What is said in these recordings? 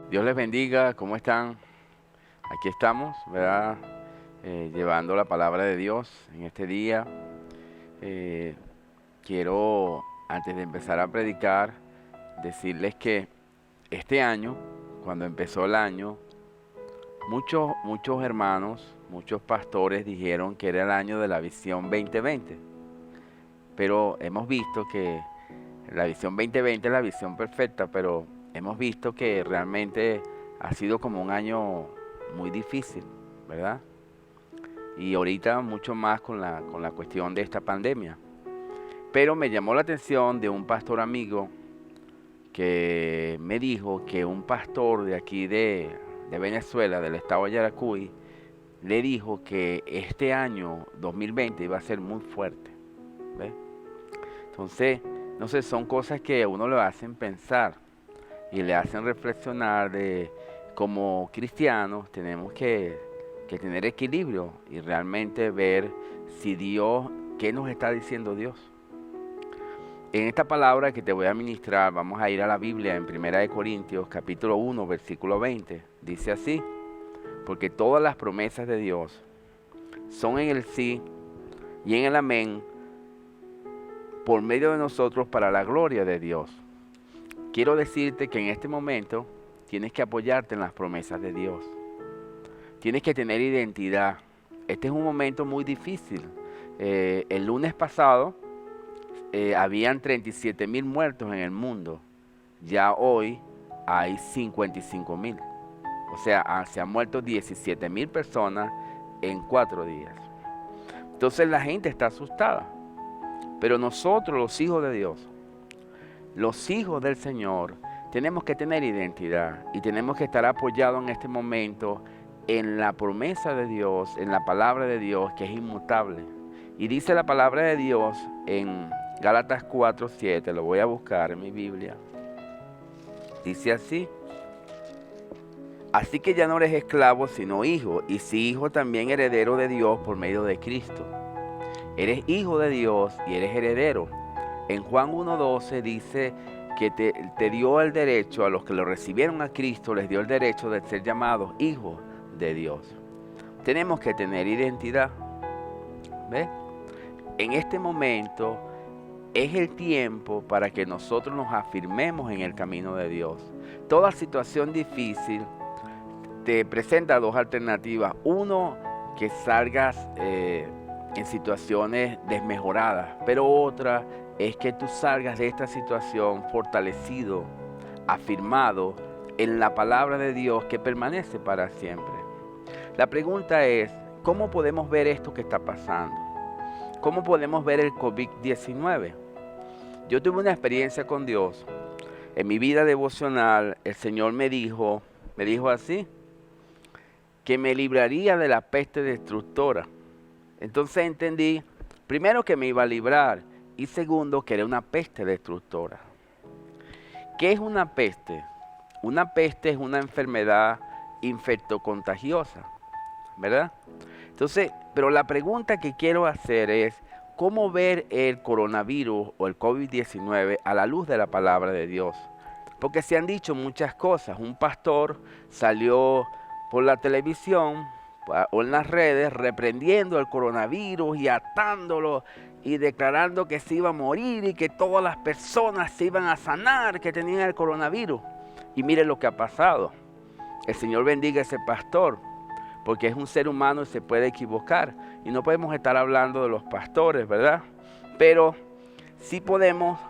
Dios les bendiga, ¿cómo están? Aquí estamos, ¿verdad? Llevando la palabra de Dios en este día. Eh, Quiero, antes de empezar a predicar, decirles que este año, cuando empezó el año, muchos hermanos, muchos pastores dijeron que era el año de la visión 2020. Pero hemos visto que la visión 2020 es la visión perfecta, pero hemos visto que realmente ha sido como un año muy difícil, ¿verdad? Y ahorita mucho más con la cuestión de esta pandemia. Pero me llamó la atención de un pastor amigo que me dijo que un pastor de aquí de Venezuela, del estado de Yaracuy, le dijo que este año 2020 iba a ser muy fuerte. ¿Ves? Entonces, no sé, son cosas que a uno lo hacen pensar y le hacen reflexionar de como cristianos tenemos que tener equilibrio y realmente ver si Dios, qué nos está diciendo Dios. En esta palabra que te voy a ministrar, vamos a ir a la Biblia en Primera de Corintios, capítulo 1, versículo 20. Dice así: porque todas las promesas de Dios son en el sí y en el amén por medio de nosotros para la gloria de Dios. Quiero decirte que en este momento tienes que apoyarte en las promesas de Dios. Tienes que tener identidad. Este es un momento muy difícil. El lunes pasado habían 37,000 muertos en el mundo. Ya hoy hay 55,000. O sea, se han muerto 17,000 personas en 4 días. Entonces la gente está asustada. Pero nosotros, los hijos de Dios, los hijos del Señor, tenemos que tener identidad y tenemos que estar apoyados en este momento en la promesa de Dios, en la palabra de Dios, que es inmutable. Y dice la palabra de Dios en Gálatas 4:7, lo voy a buscar en mi Biblia. Dice así: así que ya no eres esclavo, sino hijo, y si hijo, también heredero de Dios por medio de Cristo. Eres hijo de Dios y eres heredero. En Juan 1:12 dice que te dio el derecho, a los que lo recibieron a Cristo, les dio el derecho de ser llamados hijos de Dios. Tenemos que tener identidad. ¿Ves? En este momento es el tiempo para que nosotros nos afirmemos en el camino de Dios. Toda situación difícil te presenta dos alternativas. Uno, que salgas en situaciones desmejoradas, pero otra es que tú salgas de esta situación fortalecido, afirmado en la palabra de Dios que permanece para siempre. La pregunta es, ¿cómo podemos ver esto que está pasando? ¿Cómo podemos ver el COVID-19? Yo tuve una experiencia con Dios. En mi vida devocional, el Señor me dijo así, que me libraría de la peste destructora. Entonces entendí, primero, que me iba a librar, y segundo, que era una peste destructora. ¿Qué es una peste? Una peste es una enfermedad infectocontagiosa, ¿verdad? Entonces, pero la pregunta que quiero hacer es, ¿cómo ver el coronavirus o el COVID-19 a la luz de la palabra de Dios? Porque se han dicho muchas cosas. Un pastor salió por la televisión o en las redes reprendiendo el coronavirus y atándolo y declarando que se iba a morir y que todas las personas se iban a sanar que tenían el coronavirus. Y mire lo que ha pasado. El Señor bendiga a ese pastor, porque es un ser humano y se puede equivocar. Y no podemos estar hablando de los pastores, ¿verdad? Pero sí podemos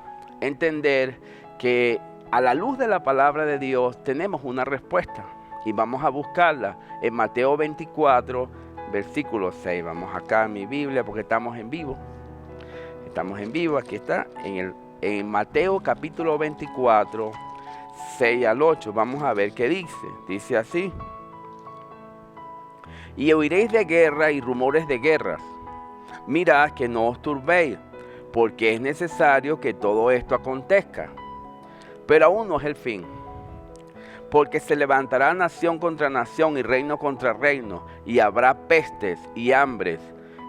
entender que a la luz de la palabra de Dios tenemos una respuesta. Y vamos a buscarla en Mateo 24, versículo 6. Vamos acá a mi Biblia porque estamos en vivo. Estamos en vivo, aquí está, en Mateo capítulo 24, 6 al 8. Vamos a ver qué dice. Dice así: y oiréis de guerra y rumores de guerras. Mirad que no os turbéis, porque es necesario que todo esto acontezca. Pero aún no es el fin. Porque se levantará nación contra nación y reino contra reino, y habrá pestes y hambres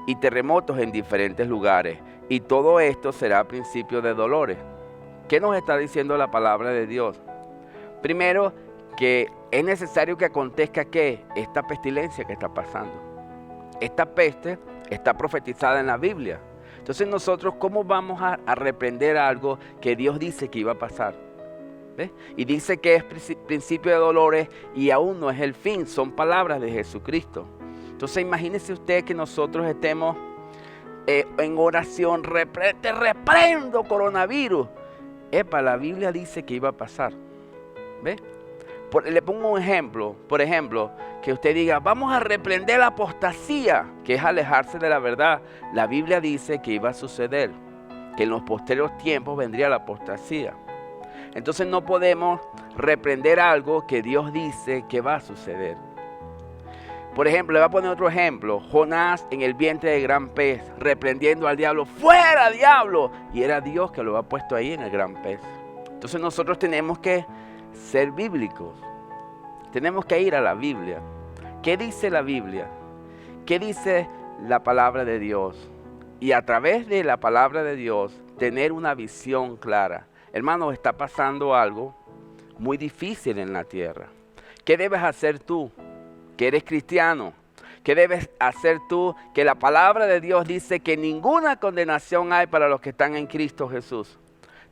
y terremotos en diferentes lugares. Y todo esto será principio de dolores. ¿Qué nos está diciendo la palabra de Dios? Primero, que es necesario que acontezca que esta pestilencia que está pasando. Esta peste está profetizada en la Biblia. Entonces nosotros, ¿cómo vamos a reprender algo que Dios dice que iba a pasar? ¿Ves? Y dice que es principio de dolores y aún no es el fin. Son palabras de Jesucristo. Entonces imagínese usted que nosotros estemos en oración, te reprendo coronavirus. La Biblia dice que iba a pasar. ¿Ves? Le pongo un ejemplo. Por ejemplo, que usted diga, vamos a reprender la apostasía, que es alejarse de la verdad. La Biblia dice que iba a suceder, que en los posteriores tiempos vendría la apostasía. Entonces no podemos reprender algo que Dios dice que va a suceder. Por ejemplo, le voy a poner otro ejemplo. Jonás en el vientre del gran pez, reprendiendo al diablo, ¡fuera diablo! Y era Dios que lo había puesto ahí en el gran pez. Entonces nosotros tenemos que ser bíblicos. Tenemos que ir a la Biblia. ¿Qué dice la Biblia? ¿Qué dice la palabra de Dios? Y a través de la palabra de Dios, tener una visión clara. Hermano, está pasando algo muy difícil en la tierra. ¿Qué debes hacer tú, que eres cristiano? ¿Qué debes hacer tú, que la palabra de Dios dice que ninguna condenación hay para los que están en Cristo Jesús?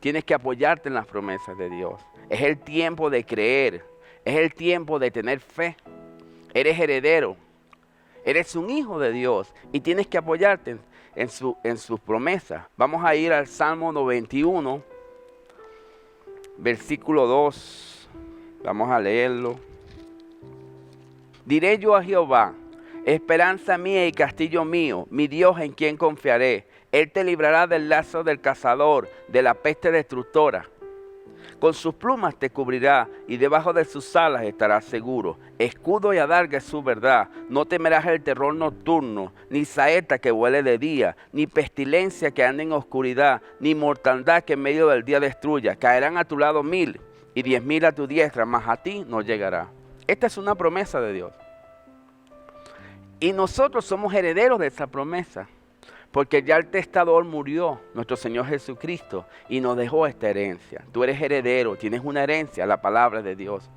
Tienes que apoyarte en las promesas de Dios. Es el tiempo de creer. Es el tiempo de tener fe. Eres heredero. Eres un hijo de Dios y tienes que apoyarte en sus promesas. Vamos a ir al Salmo 91, versículo 2. Vamos a leerlo. Diré yo a Jehová, esperanza mía y castillo mío, mi Dios en quien confiaré. Él te librará del lazo del cazador, de la peste destructora. Con sus plumas te cubrirá y debajo de sus alas estarás seguro. Escudo y adarga es su verdad. No temerás el terror nocturno, ni saeta que vuele de día, ni pestilencia que ande en oscuridad, ni mortandad que en medio del día destruya. Caerán a tu lado 1000 y 10.000 a tu diestra, mas a ti no llegará. Esta es una promesa de Dios. Y nosotros somos herederos de esa promesa. Porque ya el testador murió, nuestro Señor Jesucristo, y nos dejó esta herencia. Tú eres heredero, tienes una herencia, la palabra de Dios.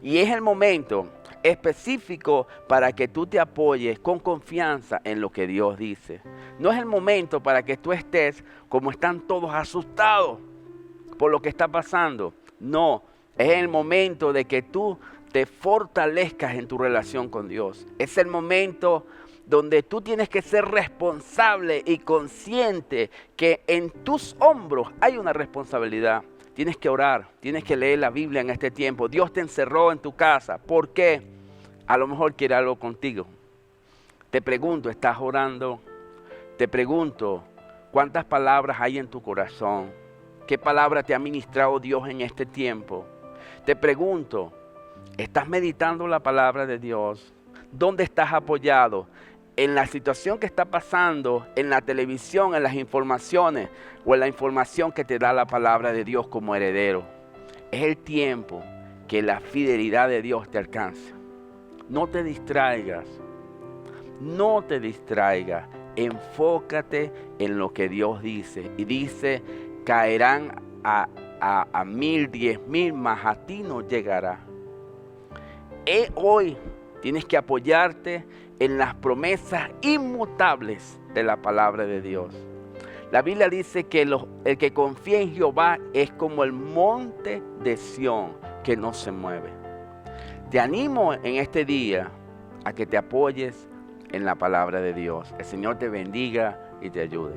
Y es el momento específico para que tú te apoyes con confianza en lo que Dios dice. No es el momento para que tú estés como están todos asustados por lo que está pasando. No, es el momento de que tú te fortalezcas en tu relación con Dios. Es el momento donde tú tienes que ser responsable y consciente que en tus hombros hay una responsabilidad. Tienes que orar, tienes que leer la Biblia en este tiempo. Dios te encerró en tu casa. ¿Por qué? A lo mejor quiere algo contigo. Te pregunto, ¿estás orando? Te pregunto, ¿cuántas palabras hay en tu corazón? ¿Qué palabra te ha ministrado Dios en este tiempo? Te pregunto, ¿estás meditando la palabra de Dios? ¿Dónde estás apoyado? En la situación que está pasando, en la televisión, en las informaciones o en la información que te da la palabra de Dios como heredero. Es el tiempo que la fidelidad de Dios te alcance. No te distraigas, no te distraigas. Enfócate en lo que Dios dice. Y dice, caerán a 1000, 10.000, mas a ti no llegará. Hoy tienes que apoyarte en las promesas inmutables de la palabra de Dios. La Biblia dice que el que confía en Jehová es como el monte de Sión que no se mueve. Te animo en este día a que te apoyes en la palabra de Dios. El Señor te bendiga y te ayude.